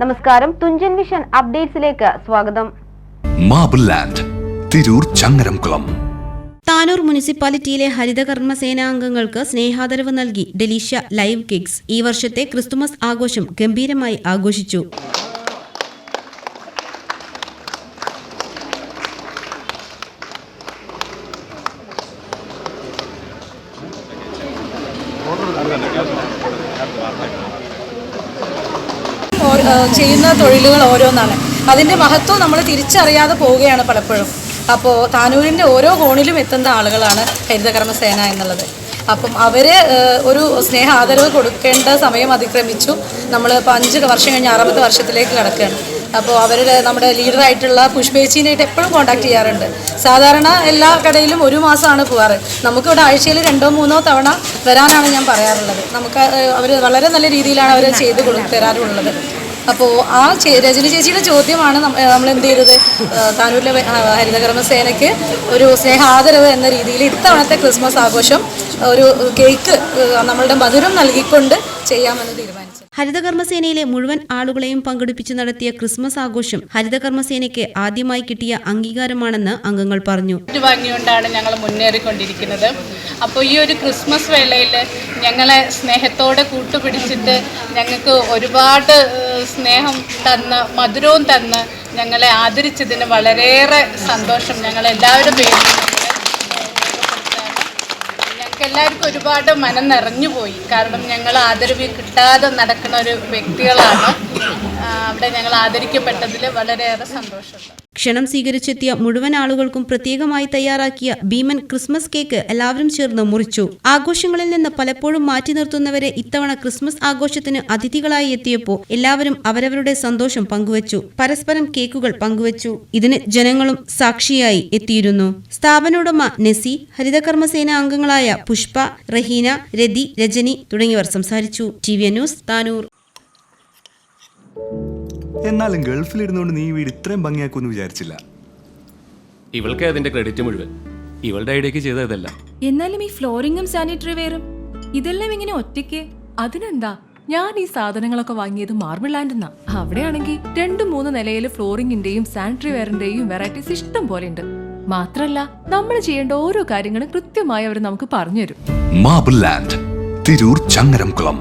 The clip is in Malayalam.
നമസ്കാരം, തുഞ്ചൻ വിഷൻ അപ്ഡേറ്റ്സിലേക്ക് സ്വാഗതം. Marble land, Tirur Changaramkulam. താനൂർ മുനിസിപ്പാലിറ്റിയിലെ ഹരിതകർമ്മ സേനാംഗങ്ങൾക്ക് സ്നേഹാദരവ് നൽകി ഡെലീഷ്യ ലൈവ് കിക്സ്. ഈ വർഷത്തെ ക്രിസ്തുമസ് ആഘോഷം ഗംഭീരമായി ആഘോഷിച്ചു. ചെയ്യുന്ന തൊഴിലുകൾ ഓരോന്നാണ്. അതിൻ്റെ മഹത്വം നമ്മൾ തിരിച്ചറിയാതെ പോവുകയാണ് പലപ്പോഴും. അപ്പോൾ താനൂരിൻ്റെ ഓരോ കോണിലും എത്തുന്ന ആളുകളാണ് ഹരിതകർമ്മ സേന എന്നുള്ളത്. അപ്പം അവർ ഒരു സ്നേഹ ആദരവ് കൊടുക്കേണ്ട സമയം അതിക്രമിച്ചു. നമ്മൾ ഇപ്പോൾ 5 വർഷം കഴിഞ്ഞ് 6ാമത്തെ വർഷത്തിലേക്ക് കടക്കുകയാണ്. അപ്പോൾ അവരുടെ നമ്മുടെ ലീഡറായിട്ടുള്ള പുഷ്പേച്ചിനായിട്ട് എപ്പോഴും കോൺടാക്ട് ചെയ്യാറുണ്ട്. സാധാരണ എല്ലാ കടയിലും 1 മാസമാണ് പോകാറ്. നമുക്കിവിടെ ആഴ്ചയിൽ 2-3 തവണ വരാനാണ് ഞാൻ പറയാറുള്ളത്. നമുക്ക് അവർ വളരെ നല്ല രീതിയിലാണ് അവർ ചെയ്ത് തരാറുള്ളത്. അപ്പോൾ ആ രജനി ചേച്ചിയുടെ ചോദ്യമാണ് നമ്മൾ എന്ത് ചെയ്തത്, താനൂരിലെ ഹരിതകർമ്മ സേനയ്ക്ക് ഒരു സ്നേഹ ആദരവ് എന്ന രീതിയിൽ ഇത്തവണത്തെ ക്രിസ്മസ് ആഘോഷം ഒരു കേക്ക് നമ്മളുടെ മധുരം നൽകിക്കൊണ്ട് ചെയ്യാമെന്ന് തീരുമാനിച്ചു. ഹരിതകർമ്മസേനയിലെ മുഴുവൻ ആളുകളെയും പങ്കെടുപ്പിച്ച് നടത്തിയ ക്രിസ്മസ് ആഘോഷം ഹരിതകർമ്മസേനയ്ക്ക് ആദ്യമായി കിട്ടിയ അംഗീകാരമാണെന്ന് അംഗങ്ങൾ പറഞ്ഞു. വാങ്ങിക്കൊണ്ടാണ് ഞങ്ങൾ മുന്നേറിക്കൊണ്ടിരിക്കുന്നത്. അപ്പോൾ ഈ ഒരു ക്രിസ്മസ് വേളയിൽ ഞങ്ങളെ സ്നേഹത്തോടെ കൂട്ടുപിടിച്ചിട്ട് ഞങ്ങൾക്ക് ഒരുപാട് സ്നേഹം തന്ന് മധുരവും തന്ന് ഞങ്ങളെ ആദരിച്ചതിന് വളരെയേറെ സന്തോഷം ഞങ്ങളെല്ലാവരുടെ പേരിൽ. എല്ലാവർക്കും ഒരുപാട് മനം നിറഞ്ഞുപോയി. കാരണം ഞങ്ങൾ ആദരവ് കിട്ടാതെ നടക്കുന്ന ഒരു വ്യക്തികളാണ്. അവിടെ ഞങ്ങൾ ആദരിക്കപ്പെട്ടതിൽ വളരെയേറെ സന്തോഷമുണ്ട്. ക്ഷണം സ്വീകരിച്ചെത്തിയ മുഴുവൻ ആളുകൾക്കും പ്രത്യേകമായി തയ്യാറാക്കിയ ഭീമൻ ക്രിസ്മസ് കേക്ക് എല്ലാവരും ചേർന്ന് മുറിച്ചു. ആഘോഷങ്ങളിൽ നിന്ന് പലപ്പോഴും മാറ്റി നിർത്തുന്നവരെ ഇത്തവണ ക്രിസ്മസ് ആഘോഷത്തിന് അതിഥികളായി എത്തിയപ്പോൾ എല്ലാവരും അവരവരുടെ സന്തോഷം പങ്കുവച്ചു. പരസ്പരം കേക്കുകൾ പങ്കുവച്ചു. ഇതിന് ജനങ്ങളും സാക്ഷിയായി എത്തിയിരുന്നു. സ്ഥാപനോടമ നെസി, ഹരിതകർമ്മസേന അംഗങ്ങളായ പുഷ്പ, റഹീന, രതി, രജനി തുടങ്ങിയവർ സംസാരിച്ചു. TVN news, Tanur. എന്നാലും ഗൾഫിലിരുന്നുകൊണ്ട് നീ വീട് ഇത്രയും ഭംഗിയാക്കുമെന്ന് വിചാരിച്ചില്ല. ഇവൾക്ക് അതിന്റെ ക്രെഡിറ്റ് മുഴുവൻ ഇവളുടെ ഐഡിയക്ക് ചെയ്തതല്ല. എന്നാലും ഈ ഫ്ലോറിംഗും സാനിറ്ററി വെയറും ഇതെല്ലാം ഇങ്ങനെ ഒറ്റയ്ക്ക്? അതിനെന്താ, ഞാൻ ഈ സാധനങ്ങളൊക്കെ വാങ്ങിയത് മാർബിൾ ലാൻഡെന്നാ. അവിടെയാണെങ്കിൽ 2-3 നിലയിൽ ഫ്ലോറിംഗിന്റെയും സാനിറ്ററി വെയറിന്റെയും വെറൈറ്റീസ് ഇഷ്ടം പോലെ ഉണ്ട്. മാത്രല്ല നമ്മൾ ചെയ്യേണ്ട ഓരോ കാര്യങ്ങളും കൃത്യമായി അവർ നമുക്ക് പറഞ്ഞു തരും. Marble land, Tirur Changaramkulam.